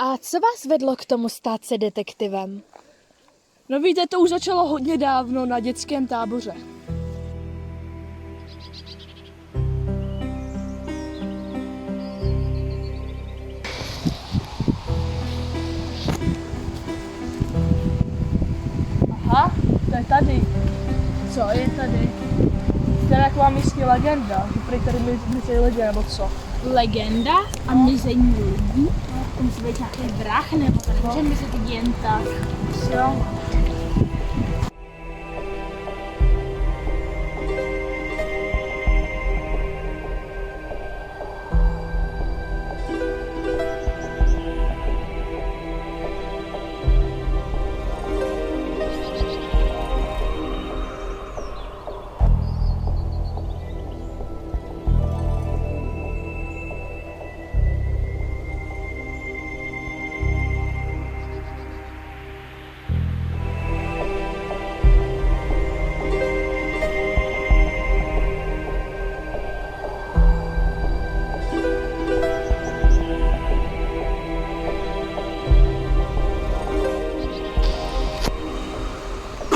A co vás vedlo k tomu stát se detektivem? No víte, to už začalo hodně dávno na dětském táboře. Aha, to je tady. Co je tady? To je taková místní legenda, že prý tady myslí lidi, nebo co? Legenda a mizení lidí. To musí být nějaký vrah, nebo to nemůže myslet jen tak. Jo.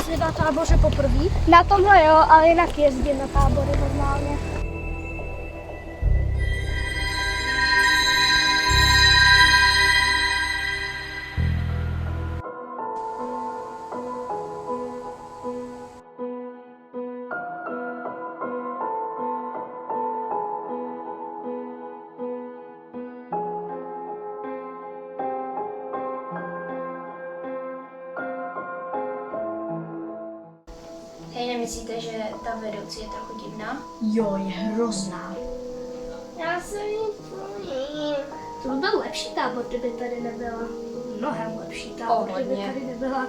Jsi na táboře poprvé? Na tomhle jo, ale jinak jezdím na tábory normálně. Hej, nemyslíte, že ta vedoucí je trochu divná? Jo, je hrozná. Já se jí bojím. To by byl lepší tábor, kdyby tady nebyla. Mnohem lepší tábor, kdyby hodně. tady nebyla.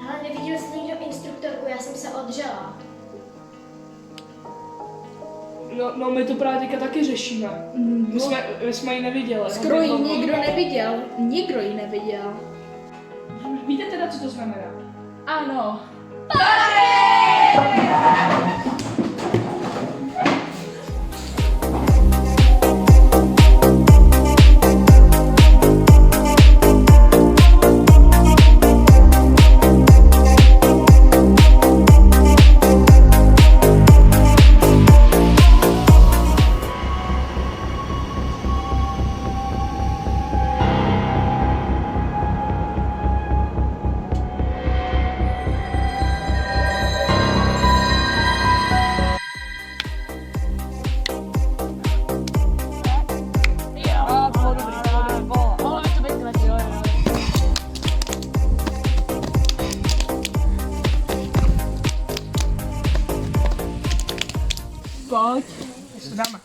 Hele, neviděl jsi někdo instruktorku, já jsem se odžela. No my to právě teďka taky řešíme. My jsme ji neviděli. Skoro ji nikdo neviděl. Nikdo ji neviděl. Víte teda, co to znamená? Ano. Mohlo by to být lepší, jo. Pojď. To dáme.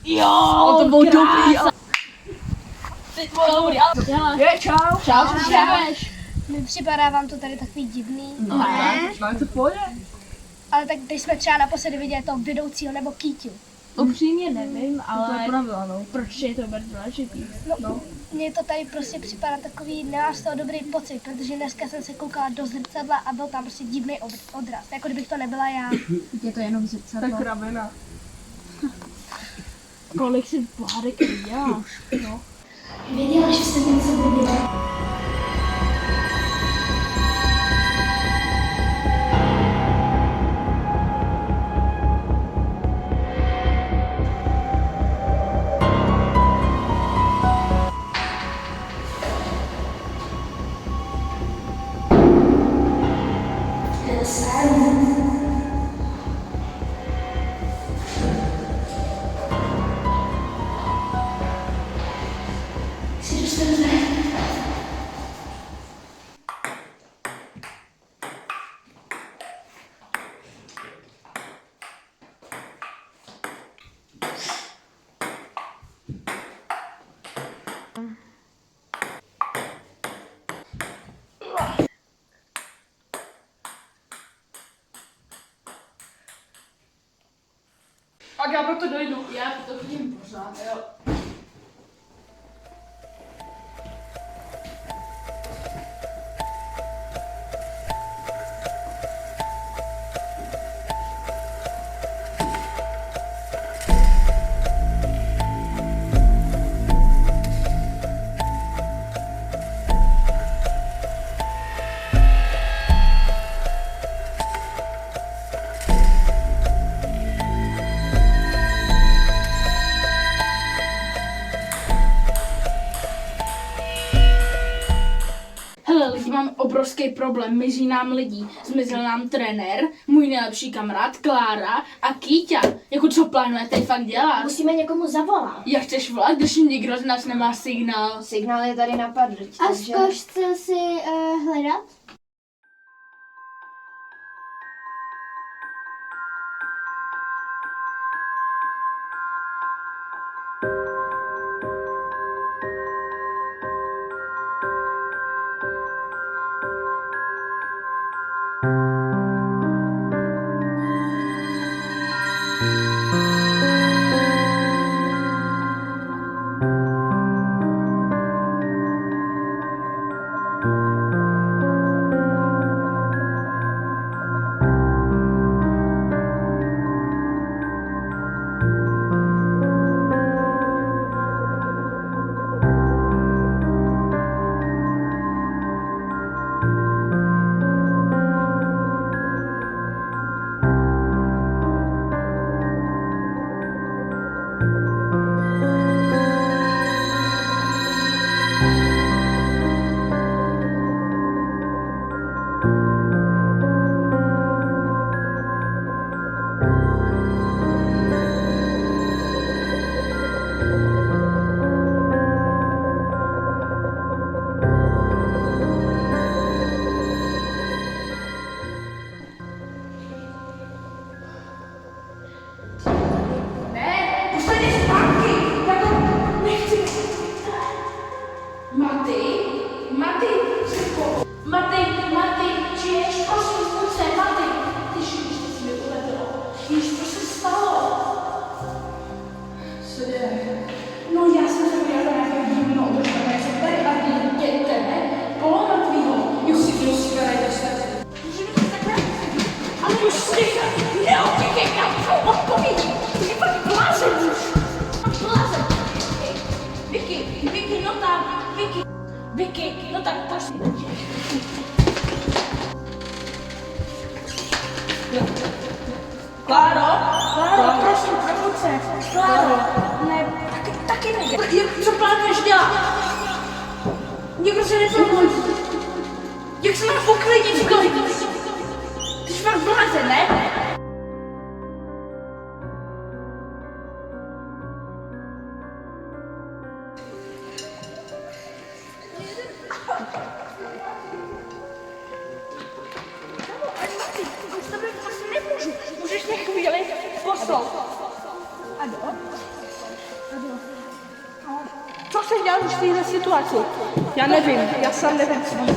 Jo, to bylo dobrý. Teď bylo dobrý. Je, čau. Čau, co děláš? Mi připadá vám to tady takový divný. Máme to pojde. Ale tak když jsme třeba naposledy viděli toho vedoucího nebo Kýťu. Upřímně nevím, ale pravda, no. proč je to vůbec důležitý? No, mně to tady prostě připadá takový, nemám z toho dobrý pocit, protože dneska jsem se koukala do zrcadla a byl tam prostě divný odraz, jako kdybych to nebyla já. Je to jenom To je zrcadlo. kravina. Kolik si pohádek vyděláš? No. Věděla, že jsem něco viděla. Si dostaneme to dojdu. Já to vidím pořád, jo. Hele, lidi, máme obrovský problém, mizí nám lidí. Zmizel nám trenér, můj nejlepší kamarád Klára a Kýťa. Jako co plánujete fakt dělat? Musíme někomu zavolat. Jak chceš volat, když nikdo z nás nemá signál? Signál je tady napadl. A zkoušel si hledat? Vicky, no tak prosím. Kláro, prosím, probuď se. Kláro, ne, taky nejde. Co plánuješ dělat? Nikdo se neprobudí. Jak se mám uklidnit? Ty jsi fakt blázen, ne? Můžeš mě chvíli poslouchat. Ano. Co se dělal v téhle situaci? Já nevím, já sám nevím, co mám.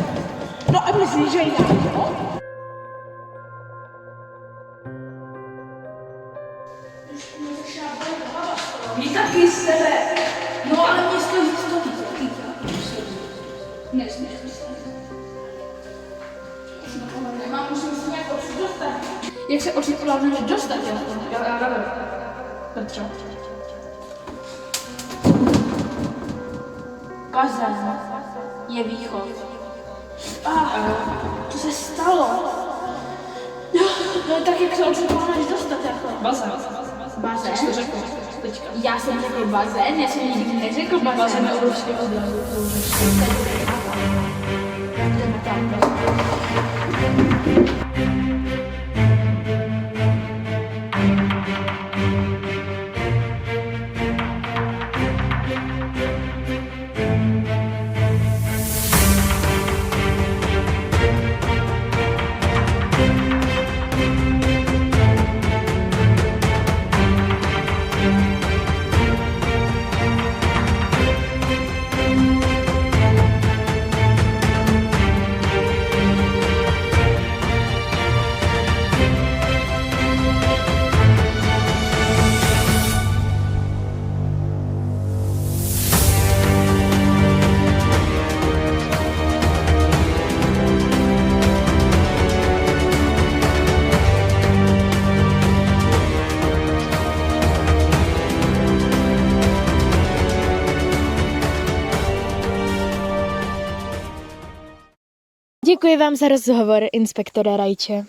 No a myslíš, že já, jo? Mě taky z tebe. No ale mě stojí. Ne. Nemám, musím se nějak odsud dostat. Jak se odsud plánuješ dostat? Já nevím. Petře. Bazén je východ. Co se stalo? No tak jak se odsud plánuješ dostat? Jako? Bazén. Bazén? Co jsi řekl teďka? Já jsem řekl bazén, já jsem nikdy neřekl bazén. Bazén je obrovský odrazu. Jdeme tam. Děkuji vám za rozhovor, inspektore Rajče.